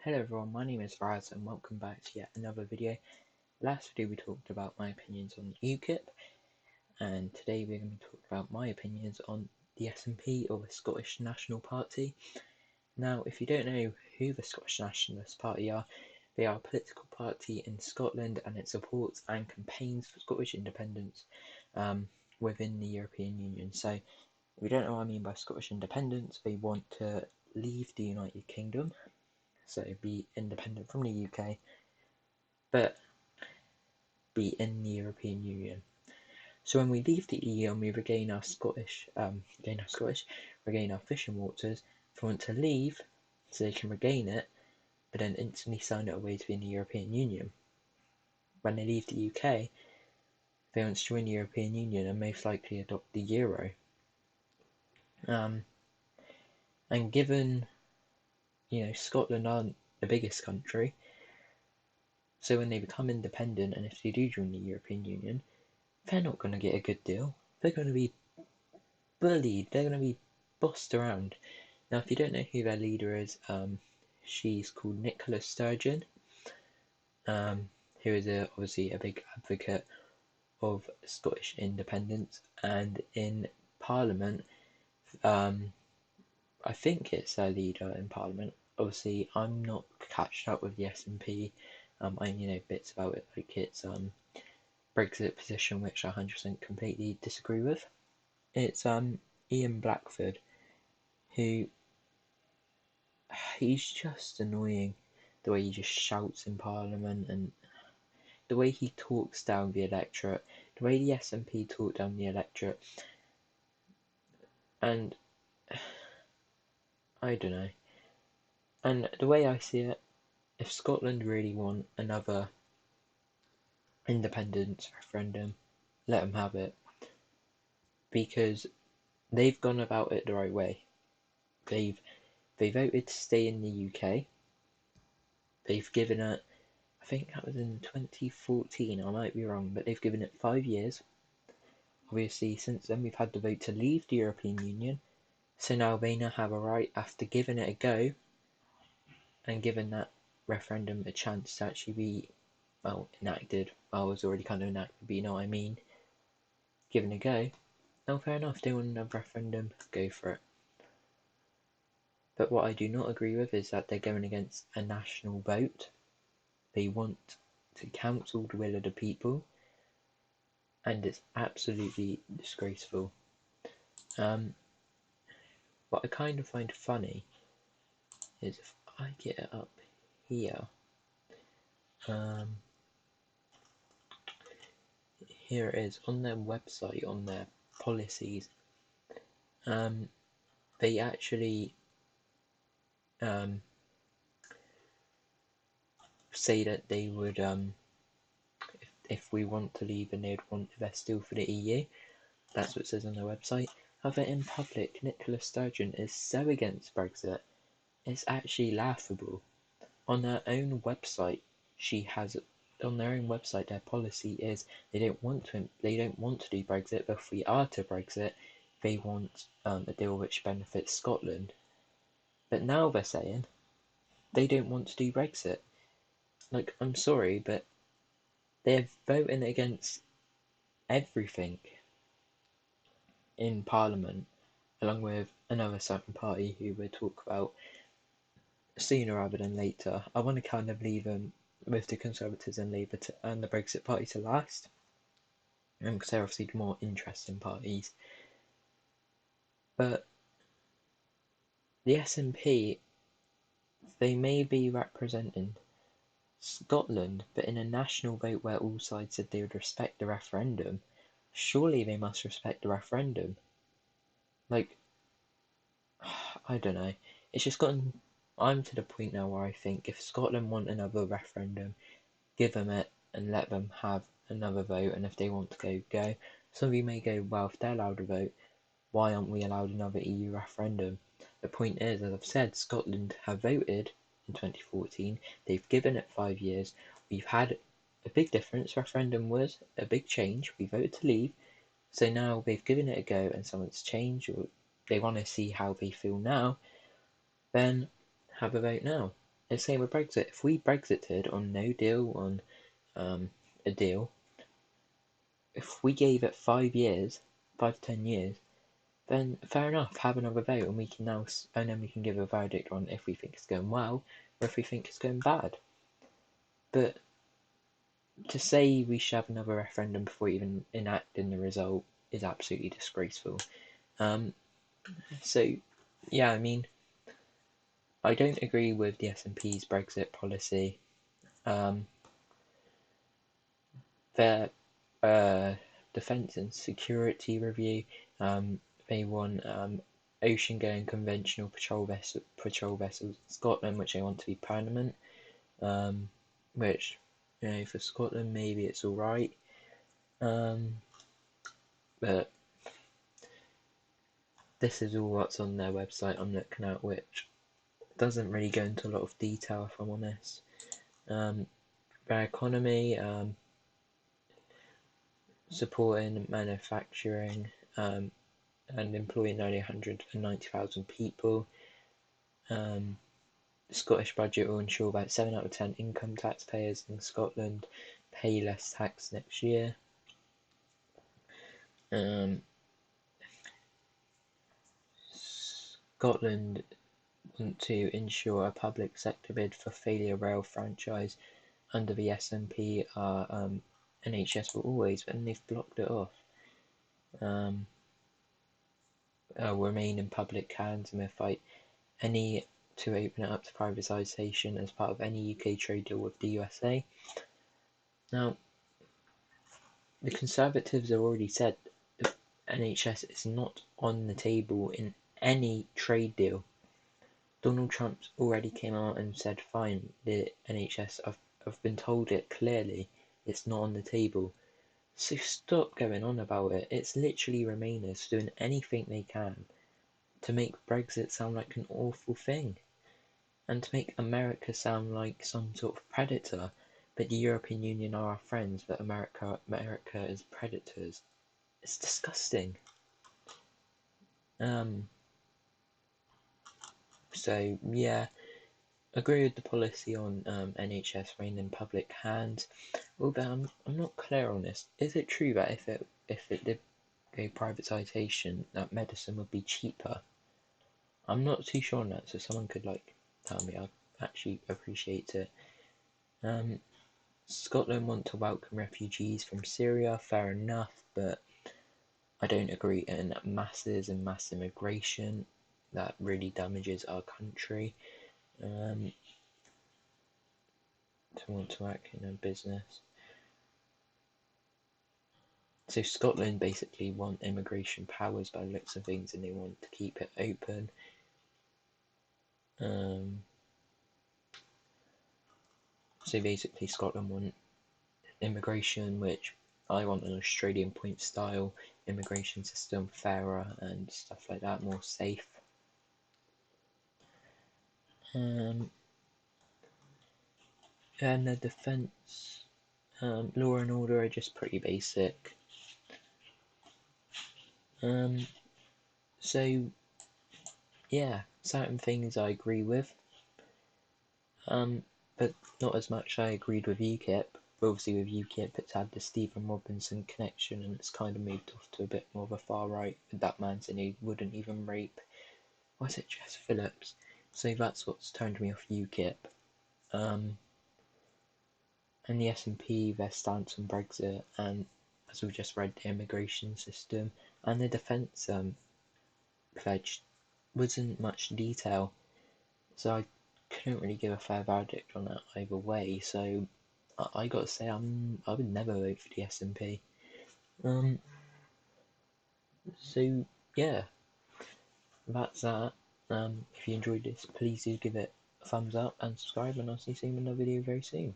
Hello everyone, my name is Raz and welcome back to yet another video. Last video we talked about my opinions on UKIP, and today we're going to talk about my opinions on the SNP, or the Scottish National Party. Now, if you don't know who the Scottish Nationalist Party are, they are a political party in Scotland and it supports and campaigns for Scottish independence within the European Union. So, if you don't know what I mean by Scottish independence, they want to leave the United Kingdom, so be independent from the UK, but be in the European Union. So when we leave the EU and we regain our fishing waters, if we want to leave, so they can regain it, but then instantly sign it away to be in the European Union. When they leave the UK, they want to join the European Union and most likely adopt the euro. And given, Scotland aren't the biggest country, so when they become independent and if they do join the European Union, they're not going to get a good deal. They're going to be bullied. They're going to be bossed around. Now, if you don't know who their leader is, she's called Nicola Sturgeon, who is obviously a big advocate of Scottish independence. And in Parliament, I think it's their leader in Parliament. Obviously, I'm not catched up with the SNP. I know bits about it, like its Brexit position, which I 100% completely disagree with. It's Ian Blackford, who he's just annoying. The way he just shouts in Parliament and the way he talks down the electorate, the way the SNP talk down the electorate, and I don't know. And the way I see it, if Scotland really want another independence referendum, let them have it, because they've gone about it the right way. They voted to stay in the UK. They've given it, I think that was in 2014, I might be wrong, but they've given it 5 years. Obviously, since then we've had the vote to leave the European Union, so now they now have a right, after giving it a go, and giving that referendum a chance to actually be, enacted. Well, it was already kind of enacted, but you know what I mean. Given a go, now fair enough, they want another referendum, go for it. But what I do not agree with is that they're going against a national vote. They want to cancel the will of the people, and it's absolutely disgraceful. What I kind of find funny is if I get it up here, here it is on their website, on their policies. They actually say that they would, if we want to leave, and they'd want if they're still for the EU. That's what it says on their website. However, in public, Nicola Sturgeon is so against Brexit, it's actually laughable. On their own website, their policy is they don't want to do Brexit, but if we are to Brexit, they want a deal which benefits Scotland. But now they're saying they don't want to do Brexit. Like, I'm sorry, but they're voting against everything in Parliament, along with another certain party who we'll talk about sooner rather than later. I want to kind of leave them with the Conservatives and Labour and the Brexit Party to last, because they're obviously the more interesting parties. But the SNP, they may be representing Scotland, but in a national vote where all sides said they would respect the referendum, surely they must respect the referendum. Like, I don't know. It's just gotten. I'm to the point now where I think if Scotland want another referendum, give them it and let them have another vote. And if they want to go. Some of you may go, well, if they're allowed to vote, why aren't we allowed another EU referendum? The point is, as I've said, Scotland have voted in 2014. They've given it 5 years. We've had a big difference. Referendum was a big change. We voted to leave. So now they've given it a go and something's changed, or they want to see how they feel now, then have a vote now. It's the same with Brexit. If we Brexited on no deal, on a deal, if we gave it 5 years, 5 to 10 years, then fair enough, have another vote, and we can and then we can give a verdict on if we think it's going well or if we think it's going bad. But to say we should have another referendum before even enacting the result is absolutely disgraceful. So, yeah, I mean, I don't agree with the SNP's Brexit policy. Their defence and security review, they want ocean-going conventional patrol vessels in Scotland, which they want to be permanent. Which, for Scotland maybe it's all right, but this is all what's on their website I'm looking at, which doesn't really go into a lot of detail, if I'm honest. Their economy, supporting manufacturing, and employing nearly 190,000 people. The Scottish budget will ensure about 7 out of 10 income taxpayers in Scotland pay less tax next year. Scotland want to ensure a public sector bid for failure rail franchise under the SNP are NHS will always, and they've blocked it off. Remain in public hands and will fight any to open it up to privatisation as part of any UK trade deal with the USA. Now, the Conservatives have already said the NHS is not on the table in any trade deal. Donald Trump already came out and said, fine, the NHS, I've been told it clearly, it's not on the table. So stop going on about it. It's literally Remainers doing anything they can to make Brexit sound like an awful thing, and to make America sound like some sort of predator, but the European Union are our friends, but America is predators. It's disgusting. So yeah, agree with the policy on NHS reign in public hands. Although I'm not clear on this. Is it true that if it did go privatisation, that medicine would be cheaper? I'm not too sure on that, so someone could tell me. I'd actually appreciate it. Scotland want to welcome refugees from Syria, fair enough, but I don't agree in masses and mass immigration. That really damages our country. To want to act in a business. So Scotland basically want immigration powers by the looks of things, and they want to keep it open. So basically Scotland want immigration, which I want an Australian point style immigration system, fairer and stuff like that, more safe. And the defence, law and order are just pretty basic. So yeah, certain things I agree with, but not as much I agreed with UKIP. Obviously with UKIP it's had the Stephen Robinson connection, and it's kind of moved off to a bit more of a far right, with that man saying he wouldn't even rape, was it Jess Phillips? So that's what's turned me off UKIP. And the SNP, their stance on Brexit, and as we've just read, the immigration system and the defence pledge wasn't much detail, so I couldn't really give a fair verdict on that either way. So I got to say, I would never vote for the SNP. So yeah, that's that. If you enjoyed this, please do give it a thumbs up and subscribe, and I'll see you in another video very soon.